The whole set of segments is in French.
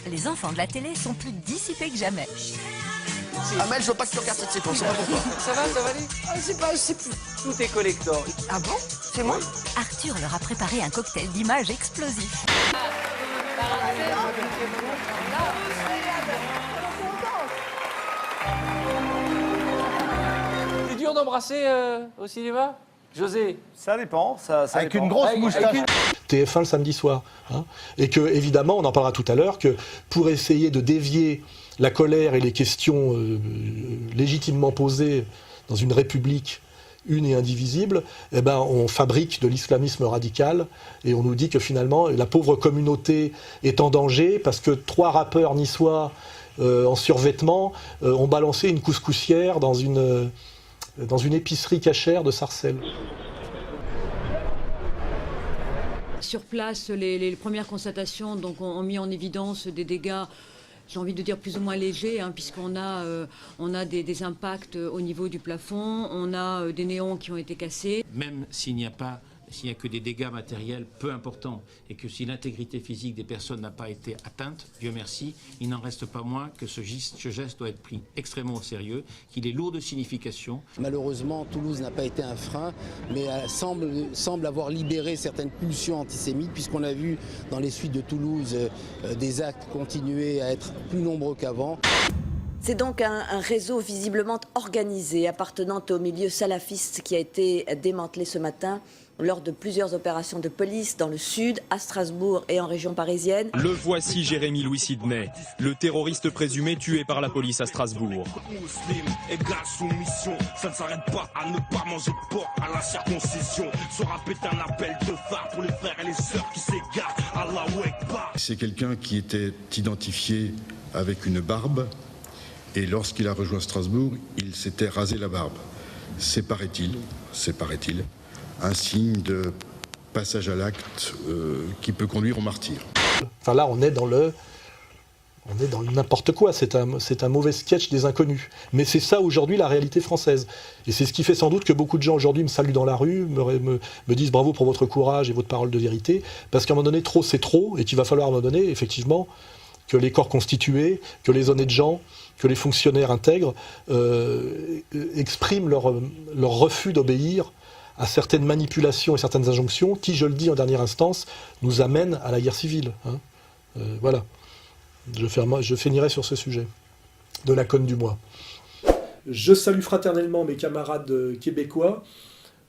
Les enfants de la télé sont plus dissipés que jamais. Amel, je veux pas que tu regardes cette séquence, c'est pas pourquoi. Ça va aller? Ah, je sais plus. Tout est collector. Ah bon? C'est moi? Arthur leur a préparé un cocktail d'images explosif. C'est dur d'embrasser au cinéma, José? Ça dépend, ça Avec dépend. une grosse moustache. TF1 le samedi soir. Hein. Et que, évidemment, on en parlera tout à l'heure, que pour essayer de dévier la colère et les questions légitimement posées dans une république une et indivisible, eh ben, on fabrique de l'islamisme radical et on nous dit que finalement la pauvre communauté est en danger parce que 3 rappeurs niçois en survêtement ont balancé une couscoussière dans une épicerie cachère de Sarcelles. Sur place, les premières constatations donc, ont mis en évidence des dégâts, j'ai envie de dire plus ou moins légers, hein, puisqu'on a des impacts au niveau du plafond, on a des néons qui ont été cassés. Même s'il n'y a que des dégâts matériels peu importants et que si l'intégrité physique des personnes n'a pas été atteinte, Dieu merci, il n'en reste pas moins que ce geste doit être pris extrêmement au sérieux, qu'il est lourd de signification. Malheureusement, Toulouse n'a pas été un frein, mais semble avoir libéré certaines pulsions antisémites, puisqu'on a vu dans les suites de Toulouse des actes continuer à être plus nombreux qu'avant. C'est donc un réseau visiblement organisé appartenant au milieu salafiste qui a été démantelé ce matin lors de plusieurs opérations de police dans le sud, à Strasbourg et en région parisienne. Le voici Jérémy Louis Sidney, le terroriste présumé tué par la police à Strasbourg. Ça ne s'arrête pas à ne pas manger de porc à la circoncision. Ce rap est un appel de phare pour les frères et les sœurs qui s'égarent. Allahu Akbar. C'est quelqu'un qui était identifié avec une barbe et lorsqu'il a rejoint Strasbourg, il s'était rasé la barbe. C'est paraît-il, un signe de passage à l'acte qui peut conduire au martyre. Enfin là, on est dans n'importe quoi, c'est un mauvais sketch des inconnus. Mais c'est ça aujourd'hui la réalité française. Et c'est ce qui fait sans doute que beaucoup de gens aujourd'hui me saluent dans la rue, me disent bravo pour votre courage et votre parole de vérité, parce qu'à un moment donné, trop c'est trop, et qu'il va falloir à un moment donné, effectivement, que les corps constitués, que les honnêtes gens, que les fonctionnaires intègres expriment leur refus d'obéir à certaines manipulations et certaines injonctions qui, je le dis en dernière instance, nous amènent à la guerre civile. Hein. Voilà. Je finirai sur ce sujet de la conne du mois. Je salue fraternellement mes camarades québécois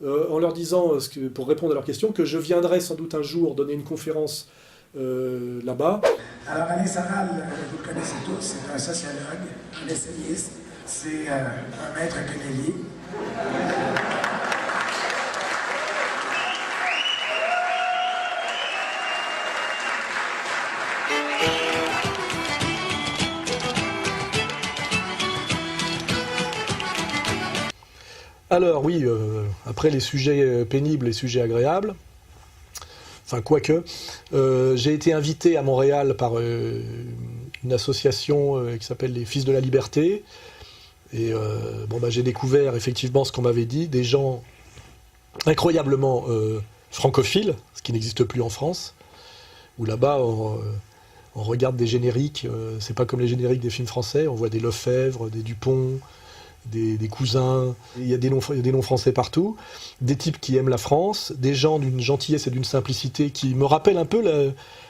en leur disant, pour répondre à leurs questions, que je viendrai sans doute un jour donner une conférence là-bas. Alors Alain Soral, vous le connaissez tous, c'est un sociologue, un essayiste, c'est un maître quenellier. Alors oui, après les sujets pénibles, les sujets agréables, enfin quoique, j'ai été invité à Montréal par une association qui s'appelle les Fils de la Liberté, et j'ai découvert effectivement ce qu'on m'avait dit, des gens incroyablement francophiles, ce qui n'existe plus en France, où là-bas on regarde des génériques, c'est pas comme les génériques des films français, on voit des Lefebvre, des Dupont, des cousins, il y a des noms français partout, des types qui aiment la France, des gens d'une gentillesse et d'une simplicité qui me rappellent un peu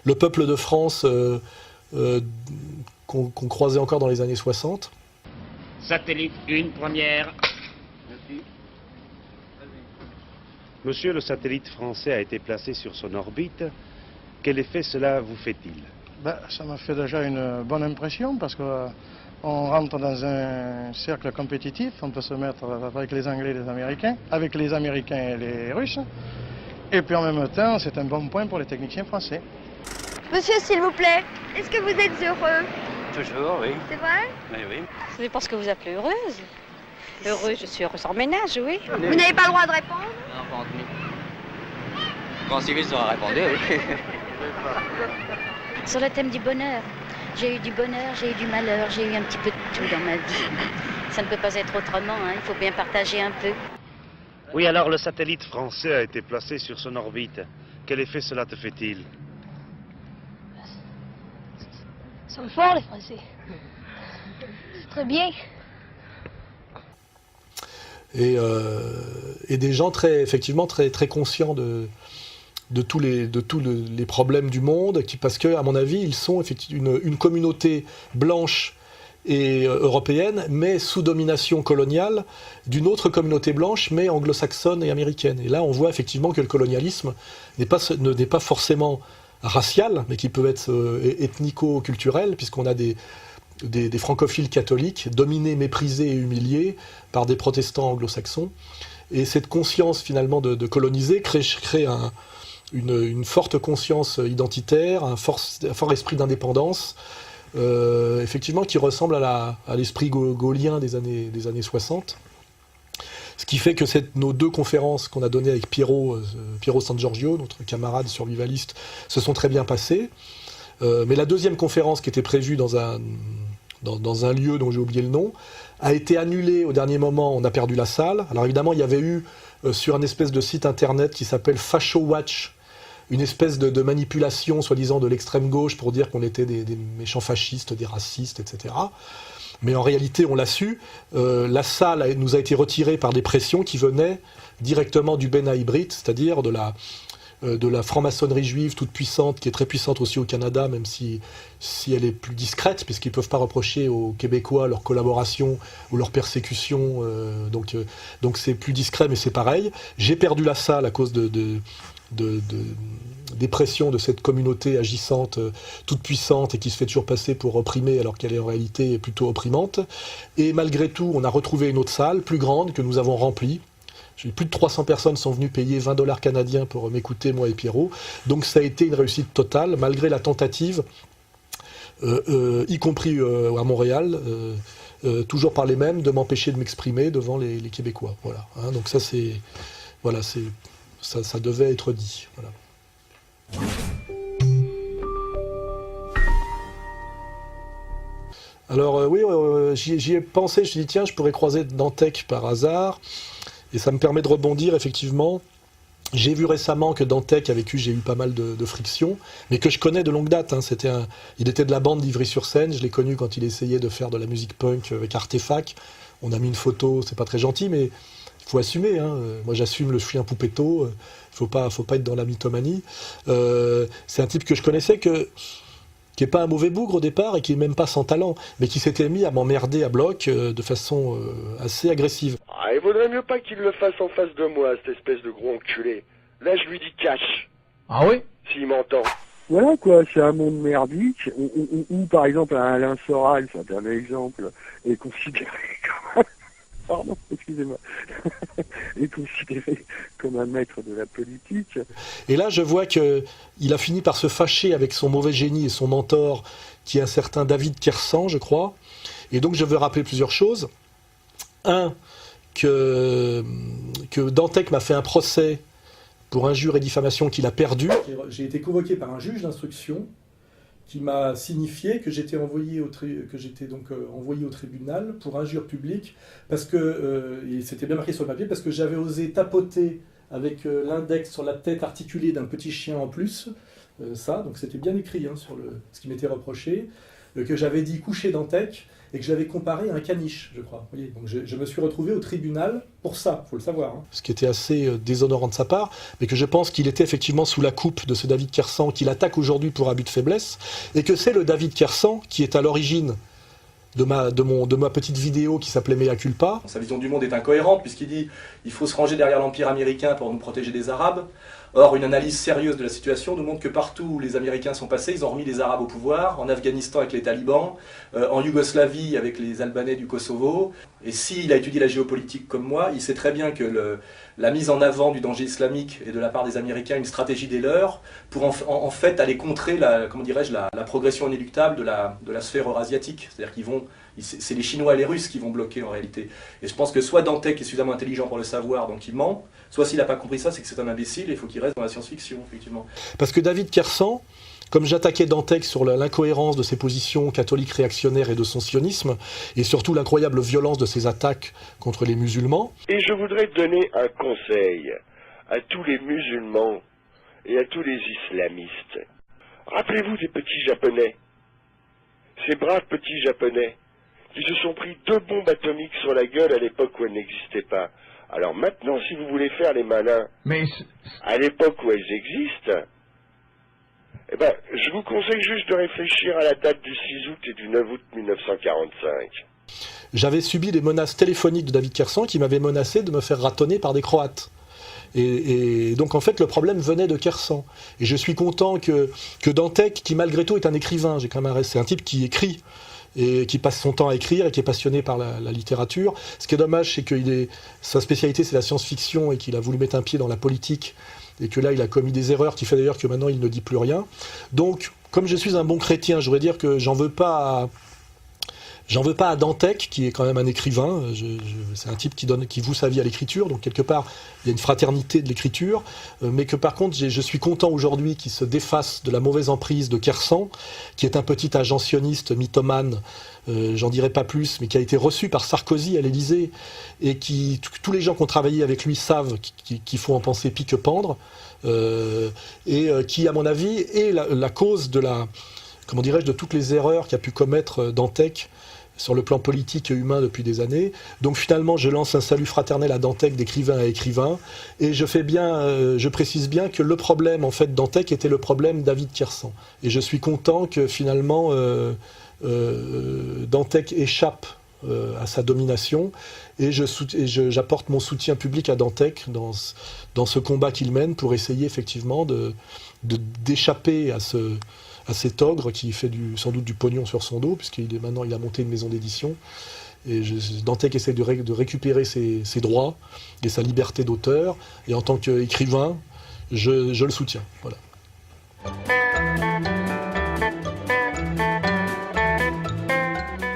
le peuple de France qu'on croisait encore dans les années 60. Satellite 1, première. Merci. Monsieur, le satellite français a été placé sur son orbite. Quel effet cela vous fait-il? Ça m'a fait déjà une bonne impression parce que on rentre dans un cercle compétitif, on peut se mettre avec les Anglais et les Américains, avec les Américains et les Russes. Et puis en même temps, c'est un bon point pour les techniciens français. Monsieur, s'il vous plaît, est-ce que vous êtes heureux? Toujours, oui. C'est vrai? Oui, oui. Ça dépend ce que vous appelez heureuse. Heureuse, je suis heureuse en ménage, oui. Allez. Vous n'avez pas le droit de répondre? Non, pas en tenue. Quand civil sera répondu, oui. Sur le thème du bonheur. J'ai eu du bonheur, j'ai eu du malheur, j'ai eu un petit peu de tout dans ma vie. Ça ne peut pas être autrement, hein. Il faut bien partager un peu. Oui, alors le satellite français a été placé sur son orbite. Quel effet cela te fait-il? sont forts, les Français. C'est très bien. Et des gens effectivement très conscients de tous les problèmes du monde, parce que, à mon avis, ils sont effectivement une communauté blanche et européenne, mais sous domination coloniale d'une autre communauté blanche, mais anglo-saxonne et américaine. Et là, on voit effectivement que le colonialisme n'est pas forcément racial, mais qui peut être ethnico-culturel, puisqu'on a des francophiles catholiques dominés, méprisés et humiliés par des protestants anglo-saxons. Et cette conscience finalement de coloniser crée une forte conscience identitaire, un fort esprit d'indépendance, effectivement qui ressemble à l'esprit gaullien des années 60. Ce qui fait que nos deux conférences qu'on a données avec Piero San Giorgio, notre camarade survivaliste, se sont très bien passées. Mais la deuxième conférence qui était prévue dans un lieu dont j'ai oublié le nom, a été annulée au dernier moment, on a perdu la salle. Alors évidemment, il y avait eu sur un espèce de site internet qui s'appelle Fascio Watch, une espèce de manipulation, soi-disant, de l'extrême gauche pour dire qu'on était des méchants fascistes, des racistes, etc. Mais en réalité, on l'a su, la salle nous a été retirée par des pressions qui venaient directement du B'nai B'rith, c'est-à-dire de la franc-maçonnerie juive toute puissante, qui est très puissante aussi au Canada, même si elle est plus discrète, puisqu'ils ne peuvent pas reprocher aux Québécois leur collaboration ou leur persécution, donc c'est plus discret, mais c'est pareil. J'ai perdu la salle à cause des pressions de cette communauté agissante, toute puissante et qui se fait toujours passer pour opprimée alors qu'elle est en réalité plutôt opprimante. Et malgré tout, on a retrouvé une autre salle, plus grande, que nous avons remplie. Plus de 300 personnes sont venues payer 20 $ canadiens pour m'écouter, moi et Piero. Donc ça a été une réussite totale, malgré la tentative, y compris à Montréal, toujours par les mêmes, de m'empêcher de m'exprimer devant les Québécois. Voilà, hein, donc ça, ça devait être dit. Voilà. Alors oui, j'y ai pensé, je me suis dit tiens, je pourrais croiser Dantec par hasard, et ça me permet de rebondir effectivement. J'ai vu récemment que Dantec, avec qui j'ai eu pas mal de frictions, mais que je connais de longue date. Hein. Il était de la bande d'Ivry-sur-Seine, je l'ai connu quand il essayait de faire de la musique punk avec Artefact. On a mis une photo, c'est pas très gentil, mais il faut assumer. Hein. Moi j'assume, je suis un poupetto, faut pas être dans la mythomanie. C'est un type que je connaissais, qui n'est pas un mauvais bougre au départ et qui n'est même pas sans talent, mais qui s'était mis à m'emmerder à bloc de façon assez agressive. Ah, il vaudrait mieux pas qu'il le fasse en face de moi, cette espèce de gros enculé. Là, je lui dis cash. Ah oui? S'il m'entend. Voilà quoi, c'est un monde merdique où par exemple un Alain Soral, c'est un exemple, est considéré comme pardon, excusez-moi, est considéré comme un maître de la politique. Et là, je vois qu'il a fini par se fâcher avec son mauvais génie et son mentor, qui est un certain David Kersan, je crois. Et donc, je veux rappeler plusieurs choses. Un, que Dantec m'a fait un procès pour injure et diffamation qu'il a perdu. J'ai été convoqué par un juge d'instruction qui m'a signifié que j'étais envoyé au tribunal pour injure publique, parce que, et c'était bien marqué sur le papier, parce que j'avais osé tapoter avec l'index sur la tête articulée d'un petit chien en plus, donc c'était bien écrit hein, sur ce qui m'était reproché, que j'avais dit coucher Dantec, et que je l'avais comparé à un caniche, je crois. Vous voyez, donc je me suis retrouvé au tribunal pour ça, il faut le savoir. Hein. Ce qui était assez déshonorant de sa part, mais que je pense qu'il était effectivement sous la coupe de ce David Kersan qu'il attaque aujourd'hui pour abus de faiblesse, et que c'est le David Kersan qui est à l'origine de ma petite vidéo qui s'appelait Mea Culpa. Sa vision du monde est incohérente puisqu'il dit il faut se ranger derrière l'Empire américain pour nous protéger des Arabes. Or, une analyse sérieuse de la situation nous montre que partout où les Américains sont passés, ils ont remis les Arabes au pouvoir, en Afghanistan avec les talibans, en Yougoslavie avec les Albanais du Kosovo. Et s'il a étudié la géopolitique comme moi, il sait très bien que la mise en avant du danger islamique est de la part des Américains une stratégie des leurs pour en fait aller contrer la progression inéluctable de la sphère eurasiatique. C'est-à-dire c'est les Chinois et les Russes qui vont bloquer en réalité. Et je pense que soit Dantec est suffisamment intelligent pour le savoir, donc il ment, soit s'il n'a pas compris ça, c'est que c'est un imbécile et il faut qu'il reste dans la science-fiction, effectivement. Parce que David Kersan, comme j'attaquais Dantec sur l'incohérence de ses positions catholiques réactionnaires et de son sionisme, et surtout l'incroyable violence de ses attaques contre les musulmans. Et je voudrais donner un conseil à tous les musulmans et à tous les islamistes. Rappelez-vous des petits Japonais. Ces braves petits Japonais qui se sont pris 2 bombes atomiques sur la gueule à l'époque où elles n'existaient pas. Alors maintenant, si vous voulez faire les malins, à l'époque où elles existent, eh ben, je vous conseille juste de réfléchir à la date du 6 août et du 9 août 1945. J'avais subi des menaces téléphoniques de David Kersant qui m'avait menacé de me faire ratonner par des Croates. Et donc en fait le problème venait de Kersant. Et je suis content que Dantec, qui malgré tout est un écrivain, c'est un type qui écrit et qui passe son temps à écrire et qui est passionné par la littérature. Ce qui est dommage, c'est que sa spécialité c'est la science-fiction et qu'il a voulu mettre un pied dans la politique et que là il a commis des erreurs qui fait d'ailleurs que maintenant il ne dit plus rien. Donc comme je suis un bon chrétien, je voudrais dire que j'en veux pas à Dantec, qui est quand même un écrivain. C'est un type qui voue sa vie à l'écriture, donc quelque part, il y a une fraternité de l'écriture, mais que par contre, je suis content aujourd'hui qu'il se défasse de la mauvaise emprise de Kersant, qui est un petit agent sioniste, mythomane, j'en dirai pas plus, mais qui a été reçu par Sarkozy à l'Élysée, et tous les gens qui ont travaillé avec lui savent qu'il faut en penser pique-pendre, et qui, à mon avis, est la cause de de toutes les erreurs qu'a pu commettre Dantec sur le plan politique et humain depuis des années. Donc finalement, je lance un salut fraternel à Dantec d'écrivain à écrivain, et je précise bien que le problème en fait Dantec était le problème David Kersant. Et je suis content que finalement Dantec échappe à sa domination, et j'apporte mon soutien public à Dantec dans ce combat qu'il mène pour essayer effectivement d'échapper à cet ogre qui fait sans doute du pognon sur son dos, puisqu'il a monté une maison d'édition. Et Dantec essaie de récupérer ses droits et sa liberté d'auteur. Et en tant qu'écrivain, je le soutiens. Voilà.